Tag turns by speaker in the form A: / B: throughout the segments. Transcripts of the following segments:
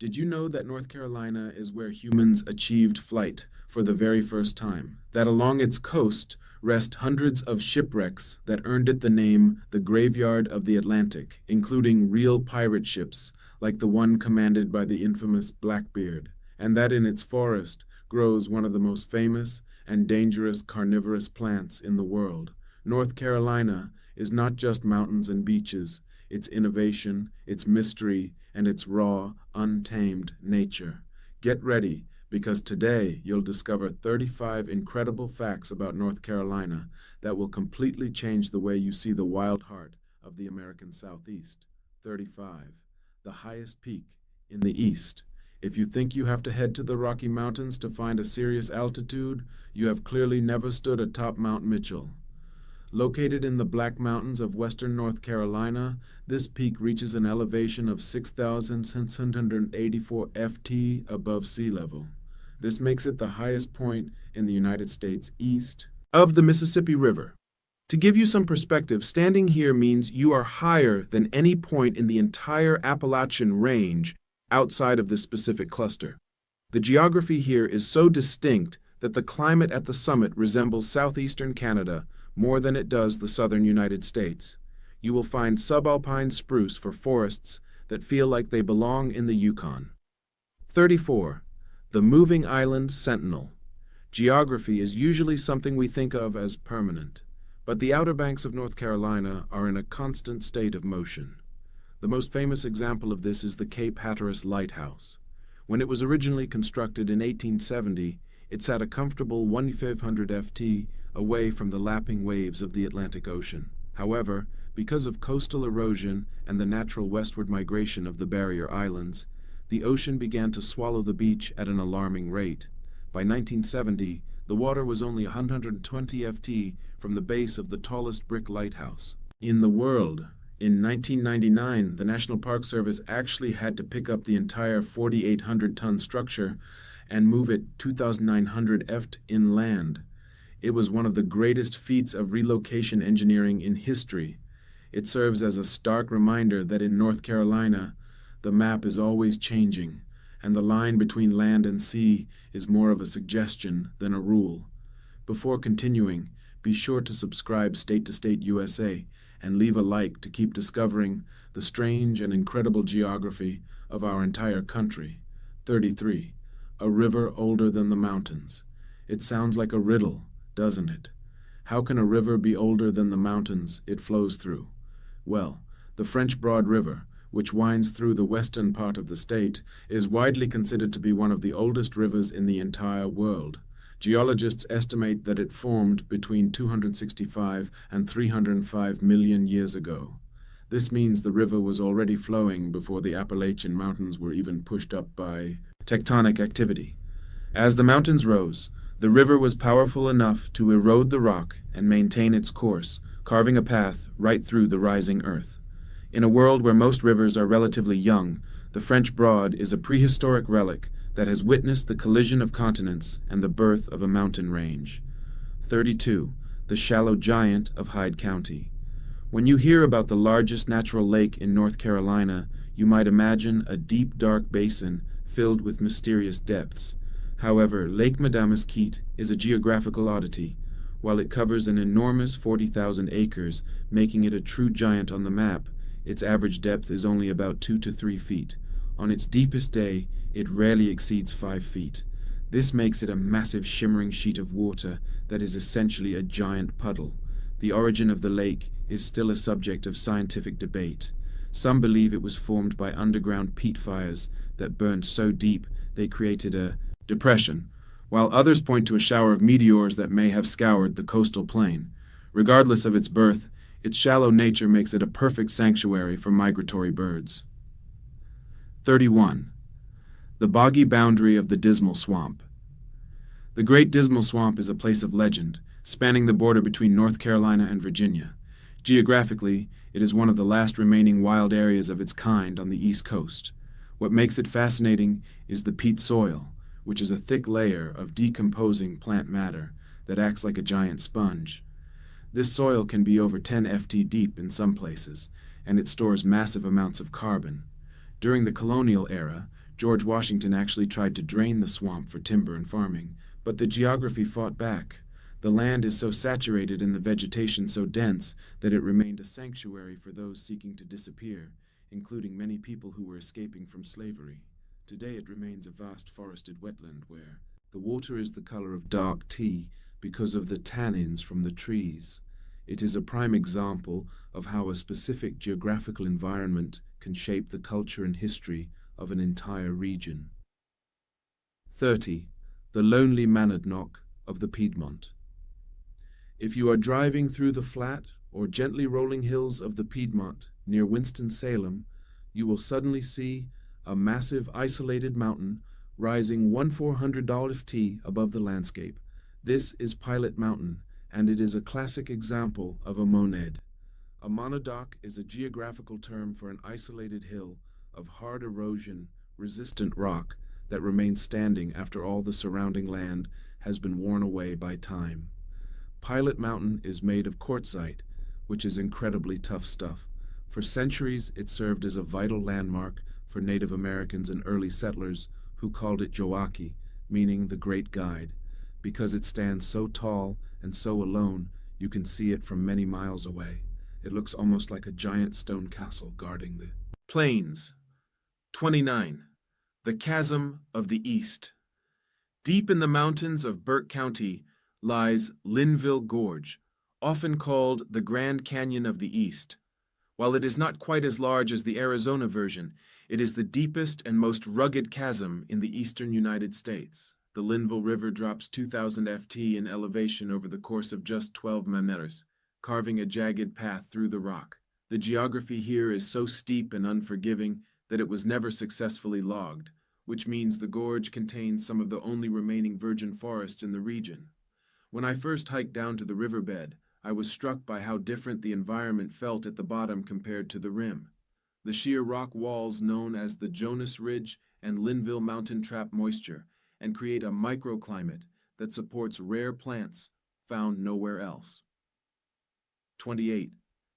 A: Did you know that North Carolina is where humans achieved flight for the very first time? That along its coast rest hundreds of shipwrecks that earned it the name the Graveyard of the Atlantic, including real pirate ships like the one commanded by the infamous Blackbeard, and that in its forest grows one of the most famous and dangerous carnivorous plants in the world. North Carolina is not just mountains and beaches, its innovation, its mystery, and its raw, untamed nature. Get ready, because today you'll discover 35 incredible facts about North Carolina that will completely change the way you see the wild heart of the American Southeast. 35. The highest peak in the East. If you think you have to head to the Rocky Mountains to find a serious altitude, you have clearly never stood atop Mount Mitchell. Located in the Black Mountains of western North Carolina, this peak reaches an elevation of 6,684 ft above sea level. This makes it the highest point in the United States east of the Mississippi River. To give you some perspective, standing here means you are higher than any point in the entire Appalachian range outside of this specific cluster. The geography here is so distinct that the climate at the summit resembles southeastern Canada more than it does the southern United States. You will find subalpine spruce for forests that feel like they belong in the Yukon. 34. The moving island sentinel. Geography is usually something we think of as permanent, but the Outer Banks of North Carolina are in a constant state of motion. The most famous example of this is the Cape Hatteras Lighthouse. When it was originally constructed in 1870, it sat a comfortable 1,500 ft away from the lapping waves of the Atlantic Ocean. However, because of coastal erosion and the natural westward migration of the barrier islands, the ocean began to swallow the beach at an alarming rate. By 1970, the water was only 120 ft from the base of the tallest brick lighthouse in the world. In 1999, the National Park Service actually had to pick up the entire 4,800-ton structure and move it 2,900 ft inland. It was one of the greatest feats of relocation engineering in history. It serves as a stark reminder that in North Carolina, the map is always changing, and the line between land and sea is more of a suggestion than a rule. Before continuing, be sure to subscribe State to State USA and leave a like to keep discovering the strange and incredible geography of our entire country. 33. A river older than the mountains. It sounds like a riddle, doesn't it? How can a river be older than the mountains it flows through? Well, the French Broad River, which winds through the western part of the state, is widely considered to be one of the oldest rivers in the entire world. Geologists estimate that it formed between 265 and 305 million years ago. This means the river was already flowing before the Appalachian Mountains were even pushed up by tectonic activity. As the mountains rose, the river was powerful enough to erode the rock and maintain its course, carving a path right through the rising earth. In a world where most rivers are relatively young, the French Broad is a prehistoric relic that has witnessed the collision of continents and the birth of a mountain range. 32. The Shallow Giant of Hyde County. When you hear about the largest natural lake in North Carolina, you might imagine a deep, dark basin filled with mysterious depths. However, Lake Mesquite is a geographical oddity. While it covers an enormous 40,000 acres, making it a true giant on the map, its average depth is only about 2 to 3 feet. On its deepest day, it rarely exceeds 5 feet. This makes it a massive shimmering sheet of water that is essentially a giant puddle. The origin of the lake is still a subject of scientific debate. Some believe it was formed by underground peat fires that burned so deep they created a depression, while others point to a shower of meteors that may have scoured the coastal plain. Regardless of its birth, its shallow nature makes it a perfect sanctuary for migratory birds. 31. The boggy boundary of the Dismal Swamp. The Great Dismal Swamp is a place of legend, spanning the border between North Carolina and Virginia. Geographically, it is one of the last remaining wild areas of its kind on the East Coast. What makes it fascinating is the peat soil, which is a thick layer of decomposing plant matter that acts like a giant sponge. This soil can be over 10 ft deep in some places, and it stores massive amounts of carbon. During the colonial era, George Washington actually tried to drain the swamp for timber and farming, but the geography fought back. The land is so saturated and the vegetation so dense that it remained a sanctuary for those seeking to disappear, including many people who were escaping from slavery. Today it remains a vast forested wetland where the water is the color of dark tea because of the tannins from the trees. It is a prime example of how a specific geographical environment can shape the culture and history of an entire region. 30. The lonely Monadnock of the Piedmont. If you are driving through the flat or gently rolling hills of the Piedmont near Winston-Salem, you will suddenly see a massive isolated mountain rising 1/400 ft above the landscape. This is Pilot Mountain, and it is a classic example of a monad. A monodoc is a geographical term for an isolated hill of hard erosion-resistant rock that remains standing after all the surrounding land has been worn away by time. Pilot Mountain is made of quartzite, which is incredibly tough stuff. For centuries, it served as a vital landmark for Native Americans and early settlers who called it Joachim, meaning the Great Guide. Because it stands so tall and so alone, you can see it from many miles away. It looks almost like a giant stone castle guarding the plains. 29. The Chasm of the East. Deep in the mountains of Burke County lies Linville Gorge, often called the Grand Canyon of the East. While it is not quite as large as the Arizona version, it is the deepest and most rugged chasm in the eastern United States. The Linville River drops 2,000 ft in elevation over the course of just 12 meters, carving a jagged path through the rock. The geography here is so steep and unforgiving that it was never successfully logged, which means the gorge contains some of the only remaining virgin forests in the region. When I first hiked down to the riverbed, I was struck by how different the environment felt at the bottom compared to the rim. The sheer rock walls known as the Jonas Ridge and Linville Mountain trap moisture and create a microclimate that supports rare plants found nowhere else. 28.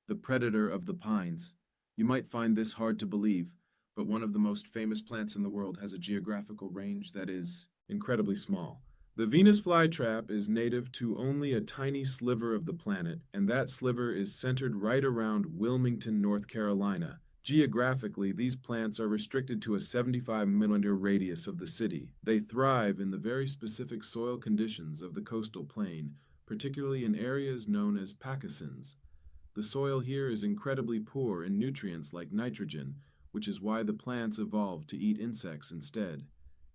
A: The Predator of the Pines. You might find this hard to believe, but one of the most famous plants in the world has a geographical range that is incredibly small. The Venus flytrap is native to only a tiny sliver of the planet, and that sliver is centered right around Wilmington, North Carolina. Geographically, these plants are restricted to a 75-millimeter radius of the city. They thrive in the very specific soil conditions of the coastal plain, particularly in areas known as pachysins. The soil here is incredibly poor in nutrients like nitrogen, which is why the plants evolved to eat insects instead.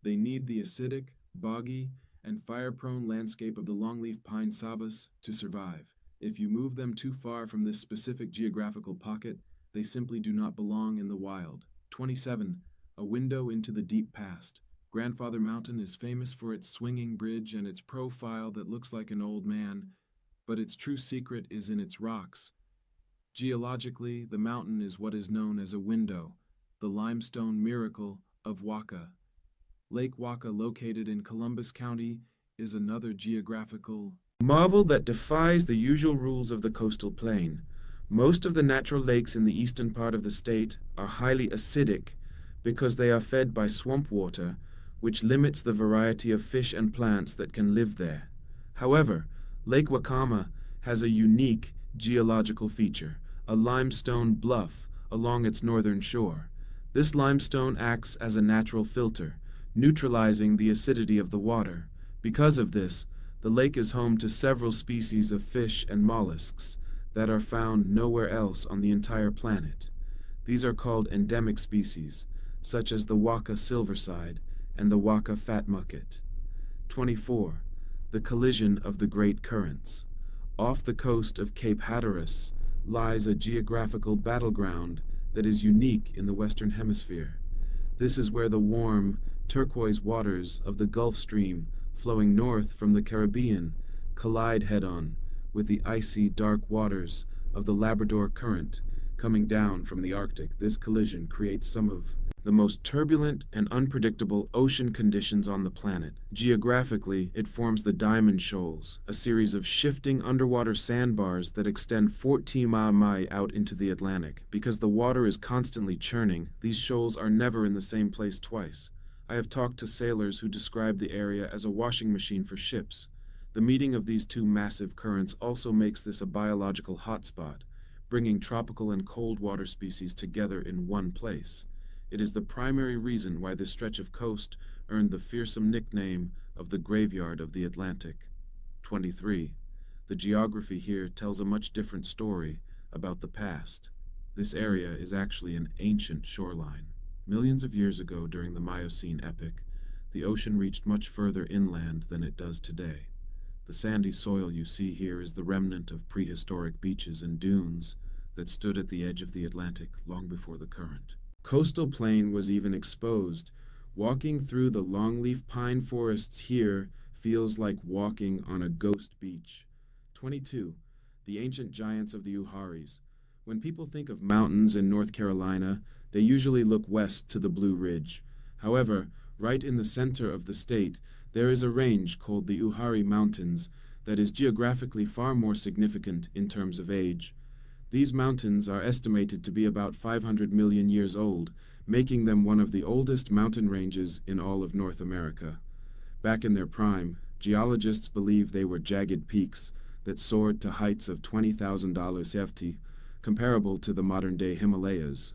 A: They need the acidic, boggy, and fire-prone landscape of the longleaf pine savas to survive. If you move them too far from this specific geographical pocket, they simply do not belong in the wild. 27. A window into the deep past. Grandfather Mountain is famous for its swinging bridge and its profile that looks like an old man, but its true secret is in its rocks. Geologically, the mountain is what is known as a window, the limestone miracle of Waka. Lake Waka, located in Columbus County, is another geographical marvel that defies the usual rules of the coastal plain. Most of the natural lakes in the eastern part of the state are highly acidic because they are fed by swamp water, which limits the variety of fish and plants that can live there. However, Lake Wakama has a unique geological feature, a limestone bluff along its northern shore. This limestone acts as a natural filter, neutralizing the acidity of the water. Because of this, the lake is home to several species of fish and mollusks that are found nowhere else on the entire planet. These are called endemic species, such as the Waka silverside and the Waka fat mucket. 24. The collision of the great currents. Off the coast of Cape Hatteras lies a geographical battleground that is unique in the Western Hemisphere. This is where the warm, turquoise waters of the Gulf Stream flowing north from the Caribbean collide head-on with the icy, dark waters of the Labrador Current coming down from the Arctic. This collision creates some of the most turbulent and unpredictable ocean conditions on the planet. Geographically, it forms the Diamond Shoals, a series of shifting underwater sandbars that extend 14 miles out into the Atlantic. Because the water is constantly churning, these shoals are never in the same place twice. I have talked to sailors who describe the area as a washing machine for ships. The meeting of these two massive currents also makes this a biological hotspot, bringing tropical and cold water species together in one place. It is the primary reason why this stretch of coast earned the fearsome nickname of the Graveyard of the Atlantic. 23. The geography here tells a much different story about the past. This area is actually an ancient shoreline. Millions of years ago, during the Miocene epoch, the ocean reached much further inland than it does today. The sandy soil you see here is the remnant of prehistoric beaches and dunes that stood at the edge of the Atlantic long before the current. Coastal plain was even exposed. Walking through the longleaf pine forests here feels like walking on a ghost beach. 22. The ancient giants of the Uharis. When people think of mountains in North Carolina, they usually look west to the Blue Ridge. However, right in the center of the state, there is a range called the Uhari Mountains that is geographically far more significant in terms of age. These mountains are estimated to be about 500 million years old, making them one of the oldest mountain ranges in all of North America. Back in their prime, geologists believe they were jagged peaks that soared to heights of 20,000 ft, comparable to the modern-day Himalayas.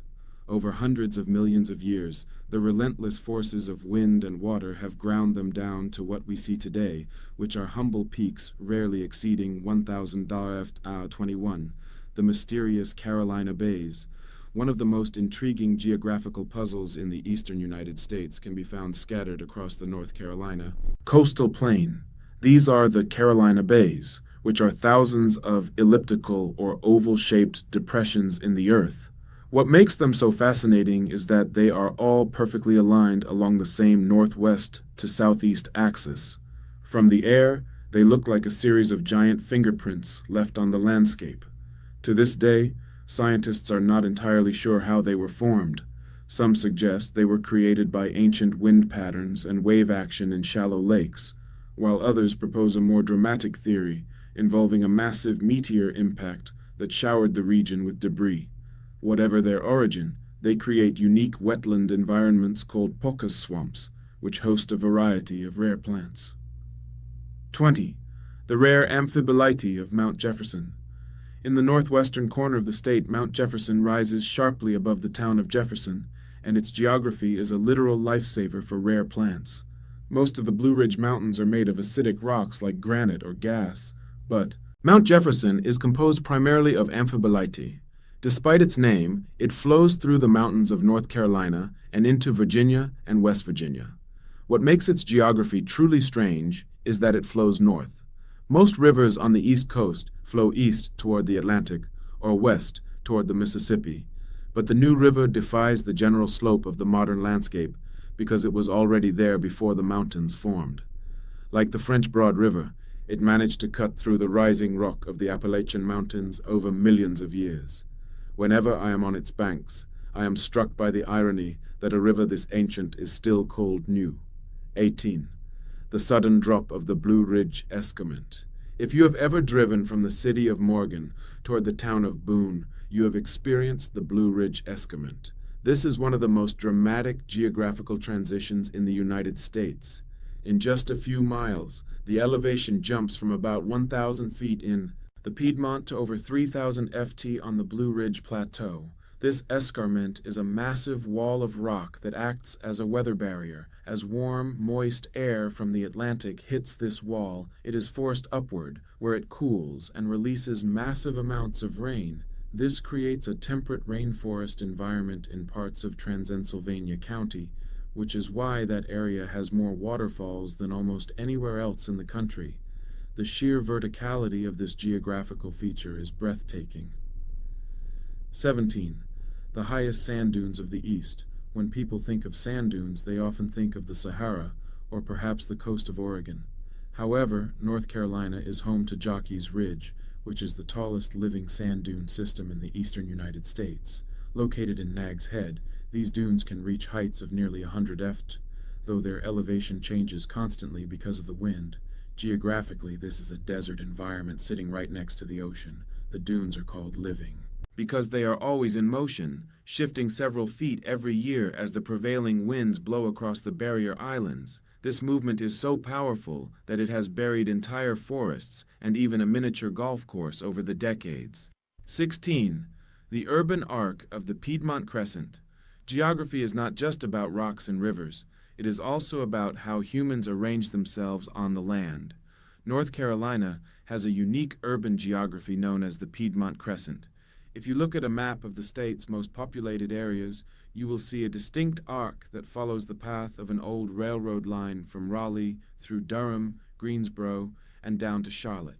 A: Over hundreds of millions of years, the relentless forces of wind and water have ground them down to what we see today, which are humble peaks rarely exceeding 1,000 ft. 21, the mysterious Carolina Bays. One of the most intriguing geographical puzzles in the eastern United States can be found scattered across the North Carolina coastal plain. These are the Carolina Bays, which are thousands of elliptical or oval-shaped depressions in the earth. What makes them so fascinating is that they are all perfectly aligned along the same northwest to southeast axis. From the air, they look like a series of giant fingerprints left on the landscape. To this day, scientists are not entirely sure how they were formed. Some suggest they were created by ancient wind patterns and wave action in shallow lakes, while others propose a more dramatic theory involving a massive meteor impact that showered the region with debris. Whatever their origin, they create unique wetland environments called pocus swamps, which host a variety of rare plants. 20. The rare amphibolite of Mount Jefferson. In the northwestern corner of the state, Mount Jefferson rises sharply above the town of Jefferson, and its geography is a literal lifesaver for rare plants. Most of the Blue Ridge Mountains are made of acidic rocks like granite or gas, but Mount Jefferson is composed primarily of amphibolite. Despite its name, it flows through the mountains of North Carolina and into Virginia and West Virginia. What makes its geography truly strange is that it flows north. Most rivers on the East Coast flow east toward the Atlantic or west toward the Mississippi, but the New River defies the general slope of the modern landscape because it was already there before the mountains formed. Like the French Broad River, it managed to cut through the rising rock of the Appalachian Mountains over millions of years. Whenever I am on its banks, I am struck by the irony that a river this ancient is still called new. 18. The sudden drop of the Blue Ridge Escarpment. If you have ever driven from the city of Morgan toward the town of Boone, you have experienced the Blue Ridge Escarpment. This is one of the most dramatic geographical transitions in the United States. In just a few miles, the elevation jumps from about 1,000 feet in the Piedmont to over 3,000 ft on the Blue Ridge Plateau. This escarpment is a massive wall of rock that acts as a weather barrier. As warm, moist air from the Atlantic hits this wall, it is forced upward, where it cools and releases massive amounts of rain. This creates a temperate rainforest environment in parts of Transylvania County, which is why that area has more waterfalls than almost anywhere else in the country. The sheer verticality of this geographical feature is breathtaking. 17. The highest sand dunes of the East. When people think of sand dunes, they often think of the Sahara, or perhaps the coast of Oregon. However, North Carolina is home to Jockey's Ridge, which is the tallest living sand dune system in the eastern United States. Located in Nag's Head, these dunes can reach heights of nearly 100 ft, though their elevation changes constantly because of the wind. Geographically, this is a desert environment sitting right next to the ocean. The dunes are called living. because they are always in motion, shifting several feet every year as the prevailing winds blow across the barrier islands. This movement is so powerful that it has buried entire forests and even a miniature golf course over the decades. 16. The urban arc of the Piedmont Crescent. Geography is not just about rocks and rivers. It is also about how humans arrange themselves on the land. North Carolina has a unique urban geography known as the Piedmont Crescent. If you look at a map of the state's most populated areas, you will see a distinct arc that follows the path of an old railroad line from Raleigh through Durham, Greensboro, and down to Charlotte.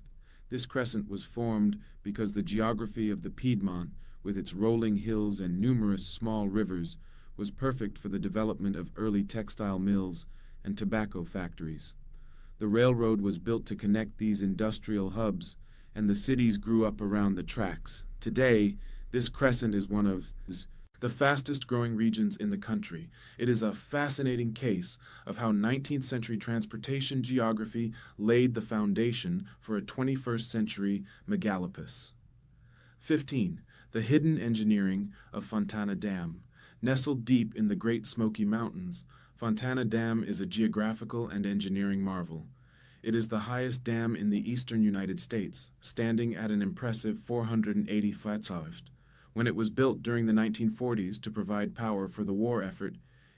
A: This crescent was formed because the geography of the Piedmont, with its rolling hills and numerous small rivers, was perfect for the development of early textile mills and tobacco factories. The railroad was built to connect these industrial hubs, and the cities grew up around the tracks. Today, this crescent is one of the fastest growing regions in the country. It is a fascinating case of how 19th century transportation geography laid the foundation for a 21st century megalopus. 15. The hidden engineering of Fontana Dam. Nestled deep in the Great Smoky Mountains, Fontana Dam is a geographical and engineering marvel. It is the highest dam in the eastern United States, standing at an impressive 480 feet. When it was built during the 1940s to provide power for the war effort,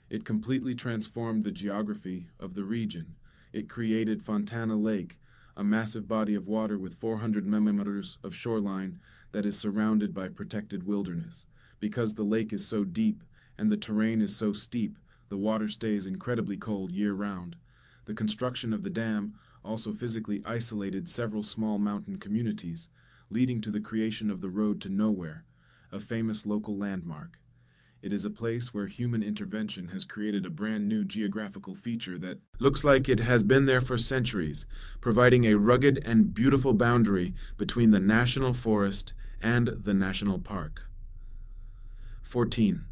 A: it completely transformed the geography of the region. It created Fontana Lake, a massive body of water with 400 millimeters of shoreline that is surrounded by protected wilderness. Because the lake is so deep and the terrain is so steep, the water stays incredibly cold year-round. The construction of the dam also physically isolated several small mountain communities, leading to the creation of the Road to Nowhere, a famous local landmark. It is a place where human intervention has created a brand new geographical feature that looks like it has been there for centuries, providing a rugged and beautiful boundary between the national forest and the national park. 14.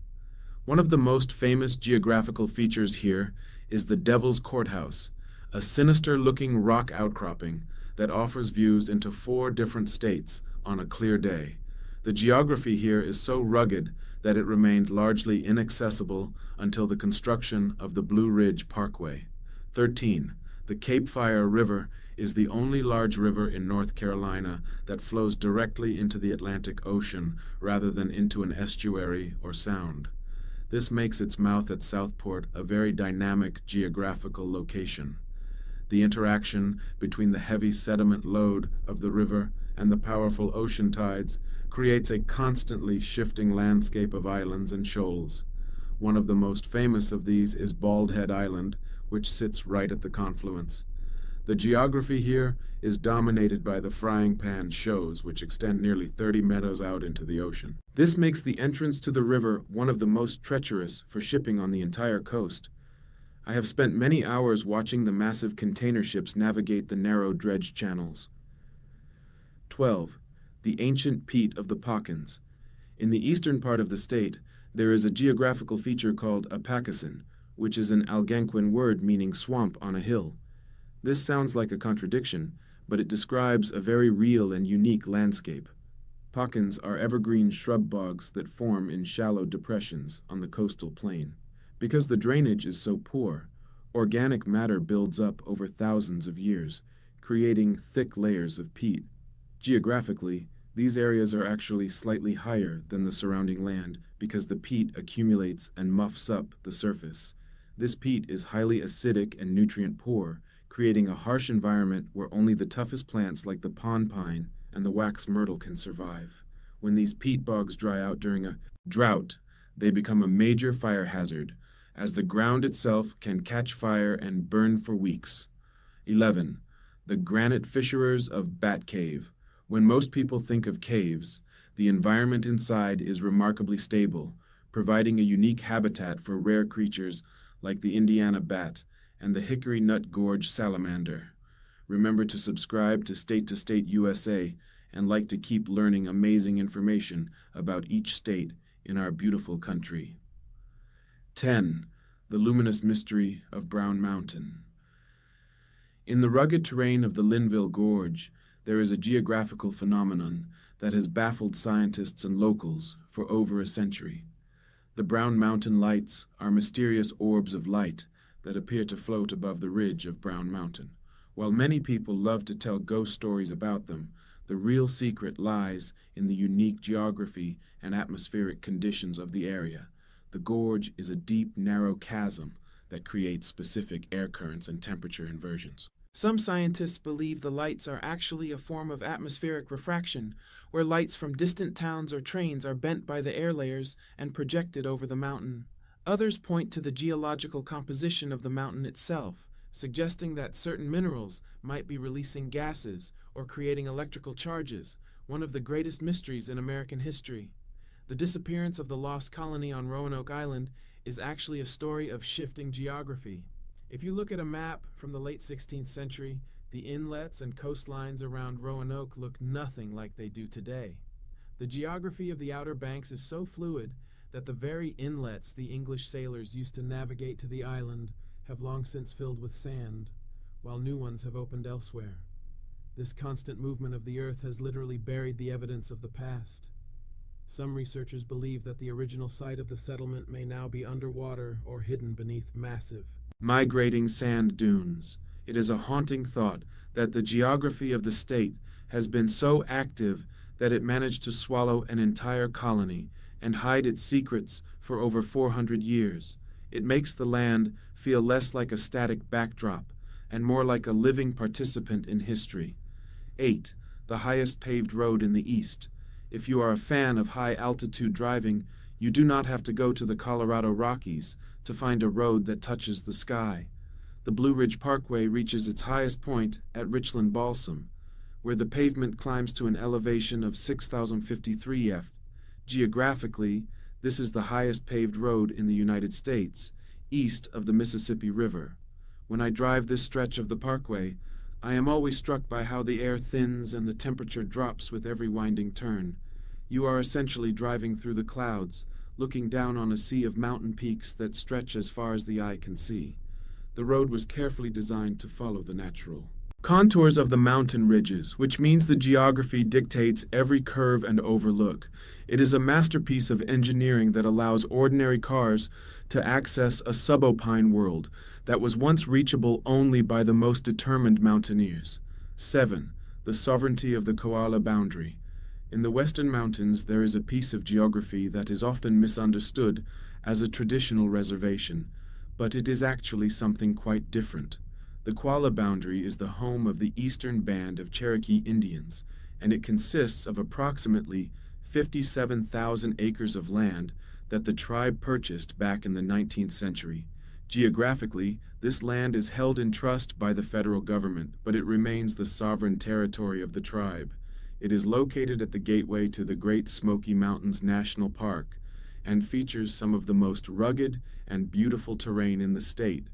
A: One of the most famous geographical features here is the Devil's Courthouse, a sinister-looking rock outcropping that offers views into 4 different states on a clear day. The geography here is so rugged that it remained largely inaccessible until the construction of the Blue Ridge Parkway. 13. The Cape Fire River is the only large river in North Carolina that flows directly into the Atlantic Ocean rather than into an estuary or sound. This makes its mouth at Southport a very dynamic geographical location. The interaction between the heavy sediment load of the river and the powerful ocean tides creates a constantly shifting landscape of islands and shoals. One of the most famous of these is Bald Head Island, which sits right at the confluence. The geography here is dominated by the frying pan shows, which extend nearly 30 meters out into the ocean. This makes the entrance to the river one of the most treacherous for shipping on the entire coast. I have spent many hours watching the massive container ships navigate the narrow dredge channels. 12. The ancient peat of the Pawkins. In the eastern part of the state, there is a geographical feature called Appalachian, which is an Algonquin word meaning swamp on a hill. This sounds like a contradiction, but it describes a very real and unique landscape. Pawkins are evergreen shrub bogs that form in shallow depressions on the coastal plain. Because the drainage is so poor, organic matter builds up over thousands of years, creating thick layers of peat. Geographically, these areas are actually slightly higher than the surrounding land because the peat accumulates and muffs up the surface. This peat is highly acidic and nutrient poor, creating a harsh environment where only the toughest plants like the pond pine and the wax myrtle can survive. When these peat bogs dry out during a drought, they become a major fire hazard, as the ground itself can catch fire and burn for weeks. 11. The granite fissures of Bat Cave. When most people think of caves, the environment inside is remarkably stable, providing a unique habitat for rare creatures like the Indiana bat and the Hickory Nut Gorge salamander. Remember to subscribe to State USA and like to keep learning amazing information about each state in our beautiful country. 10. The luminous mystery of Brown Mountain. In the rugged terrain of the Linville Gorge, there is a geographical phenomenon that has baffled scientists and locals for over a century. The Brown Mountain lights are mysterious orbs of light that appear to float above the ridge of Brown Mountain. While many people love to tell ghost stories about them, the real secret lies in the unique geography and atmospheric conditions of the area. The gorge is a deep, narrow chasm that creates specific air currents and temperature inversions. Some scientists believe the lights are actually a form of atmospheric refraction, where lights from distant towns or trains are bent by the air layers and projected over the mountain. Others point to the geological composition of the mountain itself, suggesting that certain minerals might be releasing gases or creating electrical charges, one of the greatest mysteries in American history. The disappearance of the lost colony on Roanoke Island is actually a story of shifting geography. If you look at a map from the late 16th century, the inlets and coastlines around Roanoke look nothing like they do today. The geography of the Outer Banks is so fluid that the very inlets the English sailors used to navigate to the island have long since filled with sand, while new ones have opened elsewhere. This constant movement of the earth has literally buried the evidence of the past. Some researchers believe that the original site of the settlement may now be underwater or hidden beneath massive, migrating sand dunes. It is a haunting thought that the geography of the state has been so active that it managed to swallow an entire colony and hide its secrets for over 400 years. It makes the land feel less like a static backdrop and more like a living participant in history. 8. The highest paved road in the East. If you are a fan of high-altitude driving, you do not have to go to the Colorado Rockies to find a road that touches the sky. The Blue Ridge Parkway reaches its highest point at Richland Balsam, where the pavement climbs to an elevation of 6,053 feet. Geographically, this is the highest paved road in the United States, east of the Mississippi River. When I drive this stretch of the parkway, I am always struck by how the air thins and the temperature drops with every winding turn. You are essentially driving through the clouds, looking down on a sea of mountain peaks that stretch as far as the eye can see. The road was carefully designed to follow the natural contours of the mountain ridges, which means the geography dictates every curve and overlook. It is a masterpiece of engineering that allows ordinary cars to access a subalpine world that was once reachable only by the most determined mountaineers. 7. The sovereignty of the koala boundary. In the Western Mountains, there is a piece of geography that is often misunderstood as a traditional reservation, but it is actually something quite different. The koala boundary is the home of the eastern band of Cherokee Indians, and it consists of approximately 57,000 acres of land that the tribe purchased back in the 19th century. Geographically, this land is held in trust by the federal government, but it remains the sovereign territory of the tribe. It is located at the gateway to the Great Smoky Mountains National Park and features some of the most rugged and beautiful terrain in the state.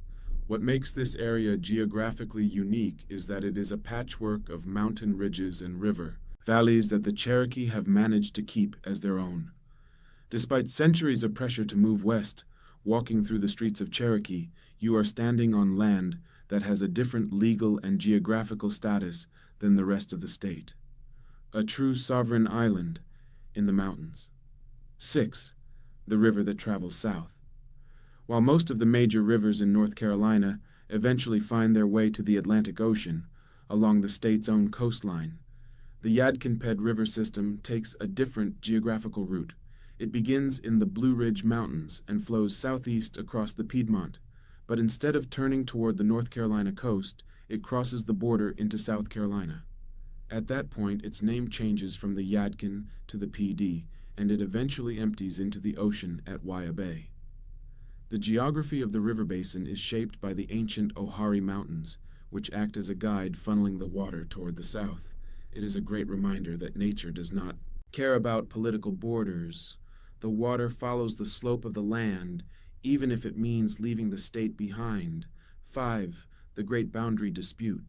A: What makes this area geographically unique is that it is a patchwork of mountain ridges and river valleys that the Cherokee have managed to keep as their own. Despite centuries of pressure to move west, walking through the streets of Cherokee, you are standing on land that has a different legal and geographical status than the rest of the state. A true sovereign island in the mountains. 6. The river that travels south. While most of the major rivers in North Carolina eventually find their way to the Atlantic Ocean along the state's own coastline, the Yadkinped River system takes a different geographical route. It begins in the Blue Ridge Mountains and flows southeast across the Piedmont, but instead of turning toward the North Carolina coast, it crosses the border into South Carolina. At that point, its name changes from the Yadkin to the PD, and it eventually empties into the ocean at Waya Bay. The geography of the river basin is shaped by the ancient Ohari Mountains, which act as a guide funneling the water toward the south. It is a great reminder that nature does not care about political borders. The water follows the slope of the land, even if it means leaving the state behind. 5. The Great Boundary Dispute.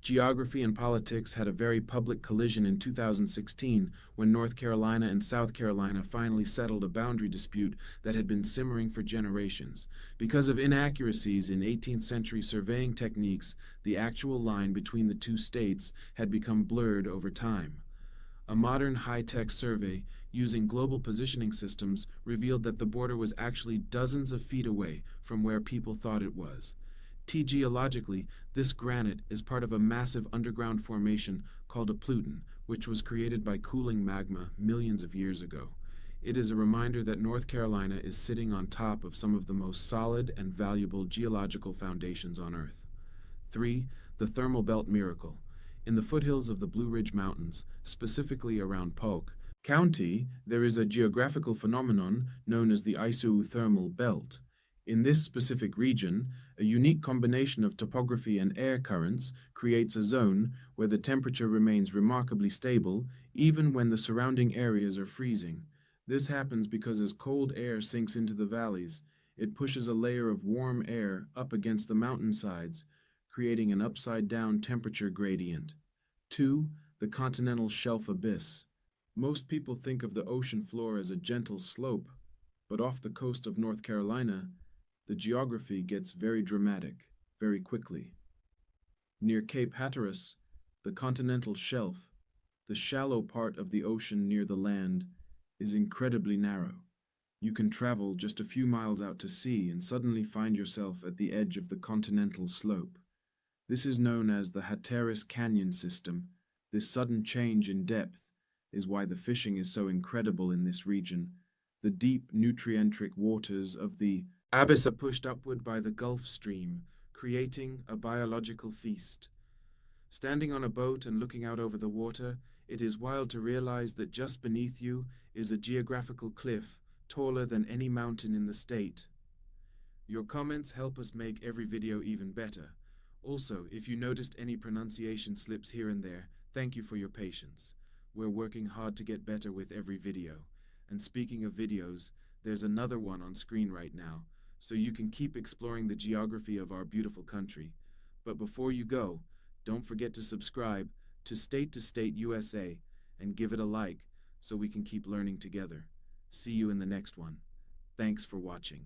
A: Geography and politics had a very public collision in 2016 when North Carolina and South Carolina finally settled a boundary dispute that had been simmering for generations. Because of inaccuracies in 18th century surveying techniques, the actual line between the two states had become blurred over time. A modern high-tech survey using global positioning systems revealed that the border was actually dozens of feet away from where people thought it was. Geologically, this granite is part of a massive underground formation called a pluton, which was created by cooling magma millions of years ago. It is a reminder that North Carolina is sitting on top of some of the most solid and valuable geological foundations on Earth. 3. The Thermal Belt Miracle. In the foothills of the Blue Ridge Mountains, specifically around Polk County, there is a geographical phenomenon known as the isothermal belt. In this specific region, a unique combination of topography and air currents creates a zone where the temperature remains remarkably stable even when the surrounding areas are freezing. This happens because as cold air sinks into the valleys, it pushes a layer of warm air up against the mountainsides, creating an upside-down temperature gradient. 2. The continental shelf abyss. Most people think of the ocean floor as a gentle slope, but off the coast of North Carolina, the geography gets very dramatic very quickly. Near Cape Hatteras, the continental shelf, the shallow part of the ocean near the land, is incredibly narrow. You can travel just a few miles out to sea and suddenly find yourself at the edge of the continental slope. This is known as the Hatteras Canyon system. This sudden change in depth is why the fishing is so incredible in this region. The deep, nutrient-rich waters of the abyss are pushed upward by the Gulf Stream, creating a biological feast. Standing on a boat and looking out over the water, it is wild to realize that just beneath you is a geographical cliff taller than any mountain in the state. Your comments help us make every video even better. Also, if you noticed any pronunciation slips here and there, thank you for your patience. We're working hard to get better with every video. And speaking of videos, there's another one on screen right now, so you can keep exploring the geography of our beautiful country. But before you go, don't forget to subscribe to State USA and give it a like so we can keep learning together. See you in the next one. Thanks for watching.